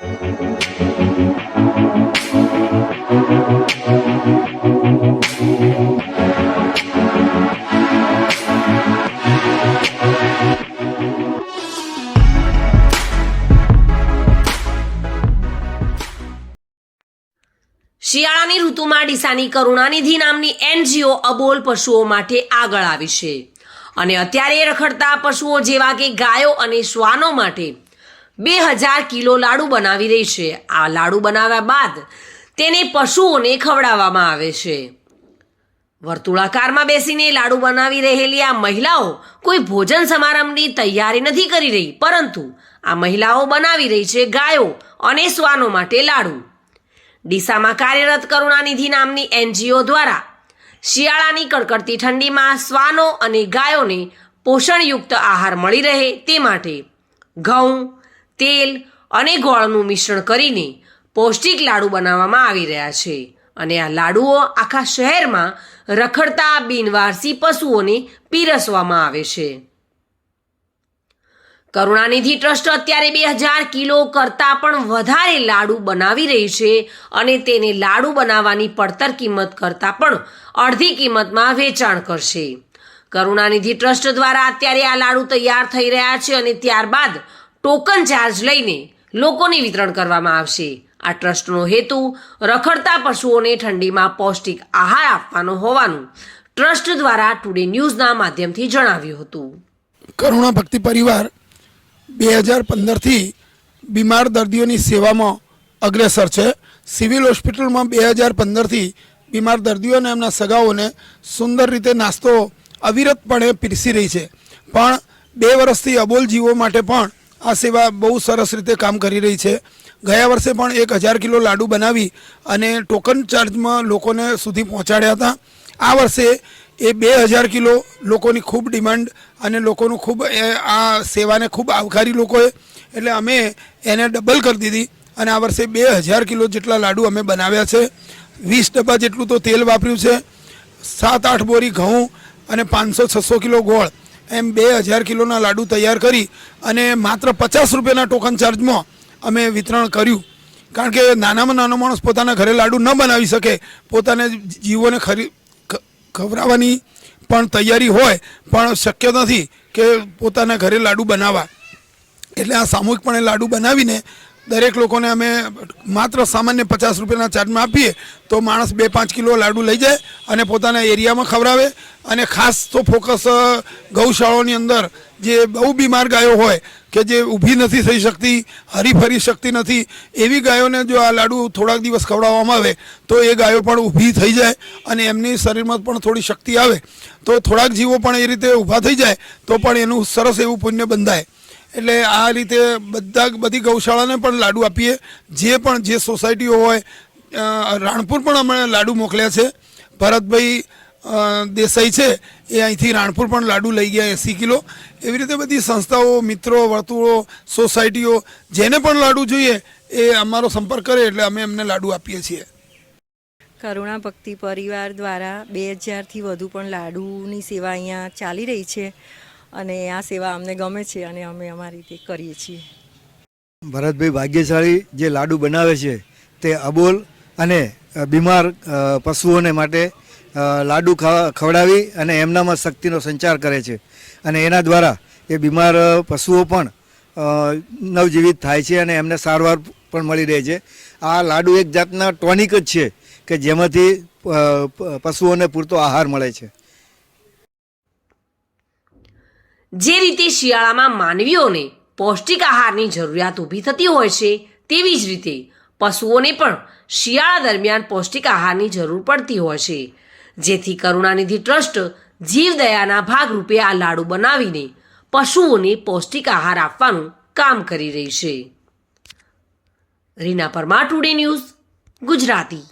શિયાળાની ઋતુમાં ડીસાની કરુણાનિધિ નામની એનજીઓ અબોલ પશુઓ માટે આગળ આવી છે અને અત્યારે રખડતા પશુઓ જેવા કે ગાયો અને શ્વાનો માટે 2000 કિલો લાડુ બનાવી રહી છે. આ લાડુ બનાવ્યા બાદ તેને પશુઓને ખવડાવવામાં આવે છે. વર્તુળાકારમાં બેસીને લાડુ બનાવી રહેલી આ મહિલાઓ કોઈ ભોજન સમારંભની તૈયારી નથી કરી રહી, પરંતુ આ મહિલાઓ બનાવી રહી છે ગાયો અને શ્વાનો માટે લાડુ. ડીસામાં કાર્યરત કરુણાનિધિ નામની એનજીઓ દ્વારા શિયાળાની કડકડતી ઠંડીમાં શ્વાનો અને ગાયોને પોષણયુક્ત આહાર મળી રહે તે માટે ઘઉં, તેલ અને ગોળનું મિશ્રણ કરીને પૌષ્ટિક લાડુ બનાવવામાં આવી રહ્યા છે અને આ લાડુઓ આખા શહેરમાં રખડતા બિનવારસી પશુઓને પીરસવામાં આવે છે. કરુણાનિધિ ટ્રસ્ટ અત્યારે 2000 કિલો કરતાં પણ વધારે લાડુ બનાવી રહી છે અને તેને લાડુ બનાવવાની પડતર કિંમત કરતાં પણ અડધી કિંમતમાં વેચાણ કરશે. કરુણાનિધિ ટ્રસ્ટ દ્વારા અત્યારે આ લાડુ તૈયાર થઈ રહ્યા છે અને ત્યારબાદ ટોકન ચાર્જ લઈને લોકોને વિતરણ કરવામાં આવશે. આ ટ્રસ્ટનો હેતુ રખડતા પશુઓને ઠંડીમાં પૌષ્ટિક આહાર આપવાનો હોવાનું ટ્રસ્ટ દ્વારા ટુડે ન્યૂઝના માધ્યમથી જણાવ્યું હતું. કરુણા ભક્તિ પરિવાર 2015થી બીમાર દર્દીઓની સેવામાં અગ્રેસર છે. સિવિલ હોસ્પિટલમાં 2015થી બીમાર દર્દીઓ અને એમના સગાઓને સુંદર રીતે નાસ્તો અવિરતપણે પીરસી રહી છે. પણ 2 વર્ષથી અબોલ જીવો માટે પણ આ સેવા બહુ સરસ રીતે કામ કરી રહી છે. ગયા વર્ષે પણ 1000 કિલો લાડુ બનાવી અને ટોકન ચાર્જમાં લોકોને સુધી પહોંચાડ્યા હતા. આ વર્ષે એ 2000 કિલો લોકોની ખૂબ ડિમાન્ડ અને લોકોનું ખૂબ આ સેવાને ખૂબ આવકારી લોકોએ, એટલે અમે એને ડબલ કરી દીધી અને આ વર્ષે 2000 કિલો જેટલા લાડુ અમે બનાવ્યા છે. 20 ડબ્બા જેટલું તો તેલ વાપર્યું છે, 7-8 બોરી ઘઉં અને 500-600 કિલો ગોળ, એમ 2000 કિલોના લાડુ તૈયાર કરી અને માત્ર 50 રૂપિયાના ટોકન ચાર્જમાં અમે વિતરણ કર્યું. કારણ કે નાનામાં નાનો માણસ પોતાના ઘરે લાડુ ન બનાવી શકે, પોતાને જીવોને ખવડાવવાની પણ તૈયારી હોય પણ શક્ય નથી કે પોતાના ઘરે લાડુ બનાવવા, એટલે આ સામૂહિકપણે લાડુ બનાવીને દરેક લોકોને અમે માત્ર સામાન્ય 50 રૂપિયાના ચાર્જમાં આપીએ તો માણસ 2-5 કિલો લાડુ લઈ જાય અને પોતાના એરિયામાં ખવડાવે. અને ખાસ તો ફોકસ ગૌશાળાઓની અંદર જે બહુ બીમાર ગાયો હોય કે જે ઊભી નથી થઈ શકતી, હરીફરી શકતી નથી, એવી ગાયોને જો આ લાડુ થોડાક દિવસ ખવડાવવામાં આવે તો એ ગાયો પણ ઊભી થઈ જાય અને એમની શરીરમાં પણ થોડી શક્તિ આવે, તો થોડાક જીવો પણ એ રીતે ઊભા થઈ જાય તો પણ એનું સરસ એવું પુણ્ય બંધાય. એટલે આ રીતે બધી ગૌશાળાને પણ લાડુ આપીએ. જે સોસાયટીઓ હોય, રાણપુર પણ અમે લાડુ મોકલ્યા છે. ભરતભાઈ દેસાઈ છે એ અહીંથી રાણપુર પણ લાડુ લઈ ગયા 80 કિલો. એવી રીતે બધી સંસ્થાઓ, મિત્રો, વર્તુળો, સોસાયટીઓ જેને પણ લાડુ જોઈએ એ અમારો સંપર્ક કરે એટલે અમે એમને લાડુ આપીએ છીએ. કરુણા ભક્તિ પરિવાર દ્વારા 2000થી વધુ પણ લાડુની સેવા અહીંયા ચાલી રહી છે અને આ સેવા અમને ગમે છે અને અમે અમારી રીતે કરીએ છીએ. ભરતભાઈ ભાગ્યશાળી જે લાડુ બનાવે છે તે અબોલ અને બીમાર પશુઓને માટે લાડુ ખવડાવી અને એમનામાં શક્તિનો સંચાર કરે છે અને એના દ્વારા એ બીમાર પશુઓ પણ નવજીવિત થાય છે અને એમને સારવાર પણ મળી રહે છે. આ લાડુ એક જાતના ટોનિક જ છે કે જેમાંથી પશુઓને પૂરતો આહાર મળે છે. જે રીતે શિયાળામાં માનવીઓને પૌષ્ટિક આહારની જરૂરિયાત ઊભી થતી હોય છે, તેવી જ રીતે પશુઓને પણ શિયાળા દરમિયાન પૌષ્ટિક આહારની જરૂર પડતી હોય છે. જેથી કરુણાનિધિ ટ્રસ્ટ જીવદયાના ભાગરૂપે આ લાડુ બનાવીને પશુઓને પૌષ્ટિક આહાર આપવાનું કામ કરી રહી છે. Reena Parmar, today news, Gujarati.